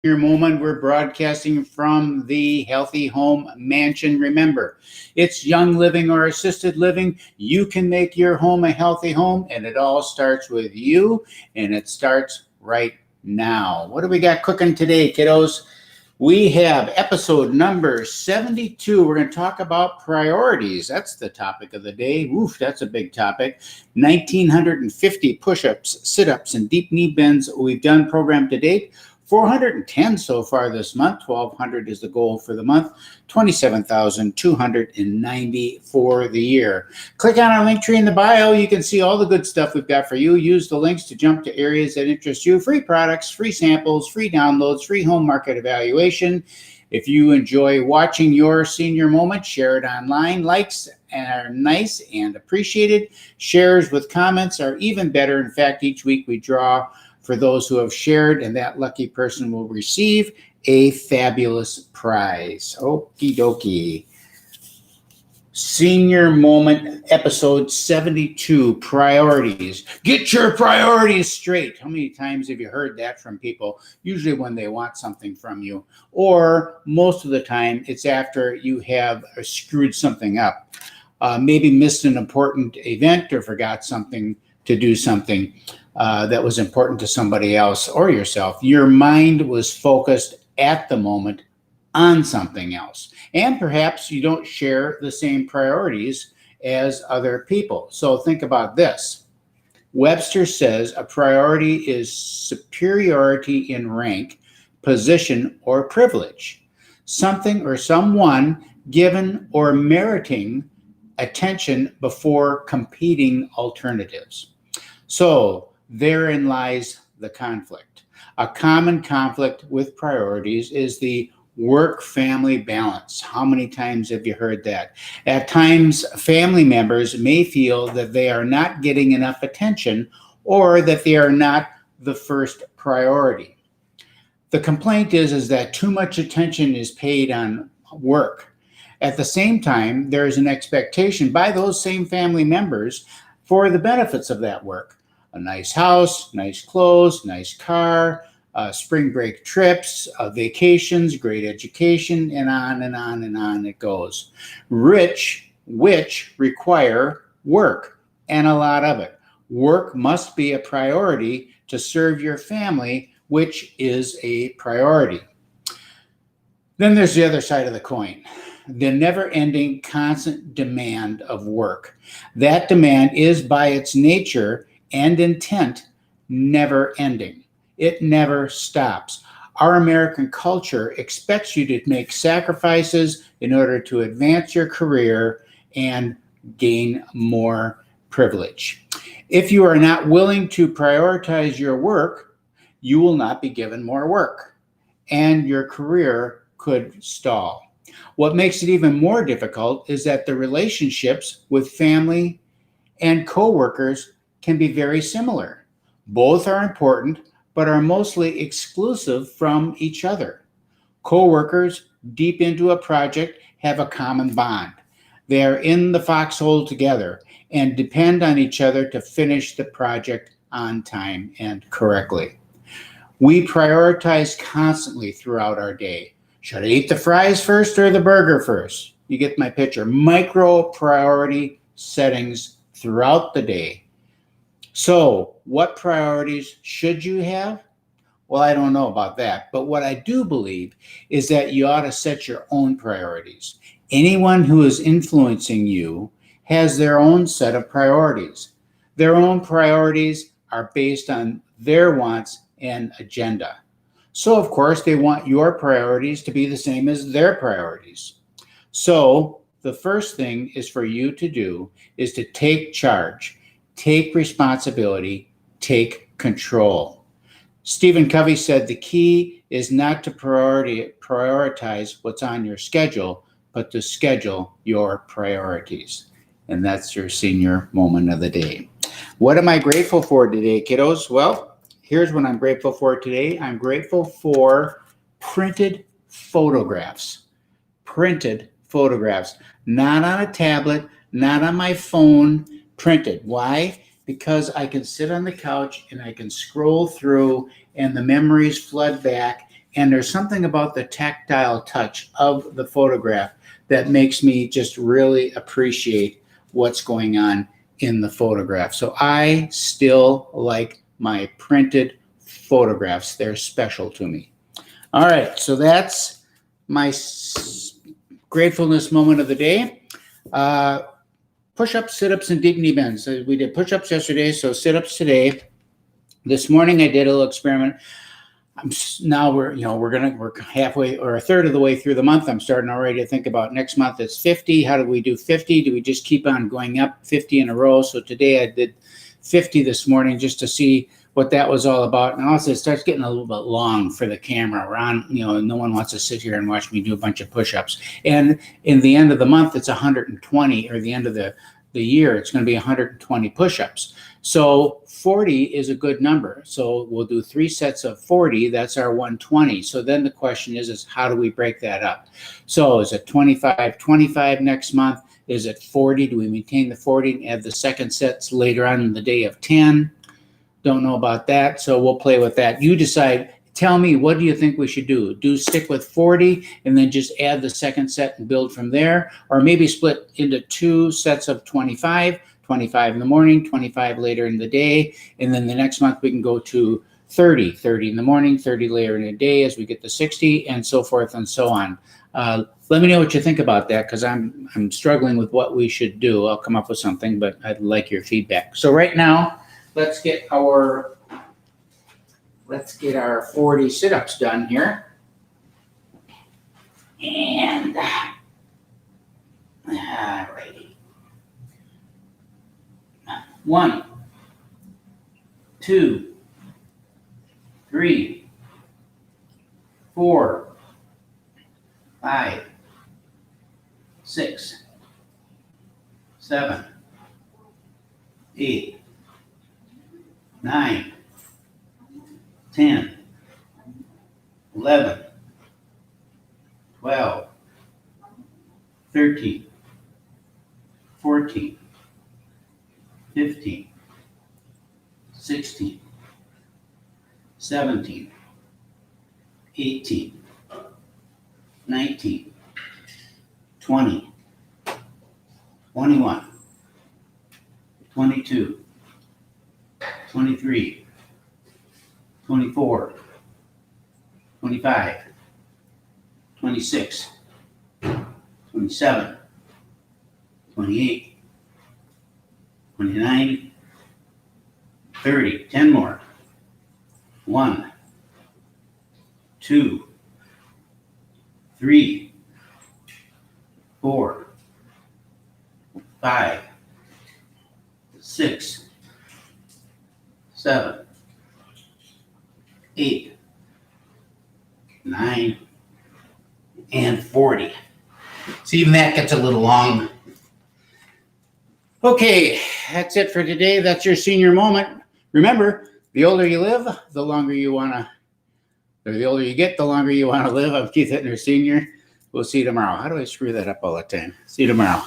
Your moment. We're broadcasting from the Healthy Home Mansion. Remember, it's young living or assisted living. You can make your home a healthy home, and it all starts with you, and it starts right now. What do we got cooking today, kiddos? We have episode number 72. We're going to talk about priorities. That's the topic of the day. Oof, that's a big topic. 1,950 push-ups, sit-ups, and deep knee bends we've done program to date. 410 so far this month. 1,200 is the goal for the month. 27,290 for the year. Click on our link tree in the bio. You can see all the good stuff we've got for you. Use the links to jump to areas that interest you. Free products, free samples, free downloads, free home market evaluation. If you enjoy watching your senior moment, share it online. Likes are nice and appreciated. Shares with comments are even better. In fact, each week we draw for those who have shared, and that lucky person will receive a fabulous prize. Okie dokie. Senior Moment, episode 72, priorities. Get your priorities straight. How many times have you heard that from people? Usually when they want something from you, or most of the time it's after you have screwed something up. Maybe missed an important event or forgot something to do something that was important to somebody else or yourself. Your mind was focused at the moment on something else. And perhaps you don't share the same priorities as other people. So think about this. Webster says a priority is superiority in rank, position, or privilege. Something or someone given or meriting attention before competing alternatives. So therein lies the conflict. A common conflict with priorities is the work-family balance. How many times have you heard that? At times, family members may feel that they are not getting enough attention or that they are not the first priority. The complaint is that too much attention is paid on work. At the same time, there is an expectation by those same family members for the benefits of that work. A nice house, nice clothes, nice car, spring break trips, vacations, great education, and on and on and on it goes. Which require work, and a lot of it. Work must be a priority to serve your family, which is a priority. Then there's the other side of the coin. The never-ending, constant demand of work. That demand is by its nature and intent never ending. It never stops. Our American culture expects you to make sacrifices in order to advance your career and gain more privilege. If you are not willing to prioritize your work, you will not be given more work, and your career could stall. What makes it even more difficult is that the relationships with family and coworkers can be very similar. Both are important, but are mostly exclusive from each other. Coworkers deep into a project have a common bond. They are in the foxhole together and depend on each other to finish the project on time and correctly. We prioritize constantly throughout our day. Should I eat the fries first or the burger first? You get my picture. Micro priority settings throughout the day. So, what priorities should you have? Well, I don't know about that, but what I do believe is that you ought to set your own priorities. Anyone who is influencing you has their own set of priorities. Their own priorities are based on their wants and agenda. So, of course, they want your priorities to be the same as their priorities. So, the first thing is for you to do is to take charge. Take responsibility, take control. Stephen Covey said the key is not to prioritize what's on your schedule, but to schedule your priorities. And that's your senior moment of the day. What am I grateful for today, kiddos? Well, here's what I'm grateful for today. I'm grateful for printed photographs. Printed photographs. Not on a tablet, not on my phone, printed. Why? Because I can sit on the couch and I can scroll through and the memories flood back And there's something about the tactile touch of the photograph that makes me just really appreciate what's going on in the photograph. So I still like my printed photographs. They're special to me. All right, so that's my gratefulness moment of the day. Push-ups, sit-ups, and deep knee bends. We did push-ups yesterday, so sit-ups today. This morning I did a little experiment. Now we're halfway or a third of the way through the month. I'm starting already to think about next month. It's 50. How do we do 50? Do we just keep on going up 50 in a row? So today I did 50 this morning just to see what that was all about. And also it starts getting a little bit long for the camera. We're on, no one wants to sit here and watch me do a bunch of push-ups. And in the end of the month, it's 120, or the end of the year, it's going to be 120 push-ups. So 40 is a good number. So we'll do 3 sets of 40. That's our 120. So then the question is how do we break that up? So is it 25, 25 next month? Is it 40? Do we maintain the 40 and add the second sets later on in the day of 10? Don't know about that. So we'll play with that. You decide. Tell me, what do you think we should do? Stick with 40 and then just add the second set and build from there? Or maybe split into 2 sets of 25, 25 in the morning, 25 later in the day. And then the next month we can go to 30, 30 in the morning, 30 later in the day as we get to 60, and so forth and so on. Let me know what you think about that, because I'm struggling with what we should do. I'll come up with something, but I'd like your feedback. So right now, let's get our 40 sit-ups done here. And alrighty. 1, 2, 3, 4, 5, 6, 7, 8, 9, 10, 11, 12, 13, 14, 15, 16, 17, 18, 19, 20, 21, 22, 23, 24, 25, 26, 27, 28, 29, 30, 10 more. 1, 2, 3, 4, 5, 6, 7, 8, 9, and 40. So even that gets a little long. Okay, that's it for today. That's your senior moment. Remember, the older you live, the longer you want to, or the older you get, the longer you want to live. I'm Keith Hittner Sr. We'll see you tomorrow. How do I screw that up all the time? See you tomorrow.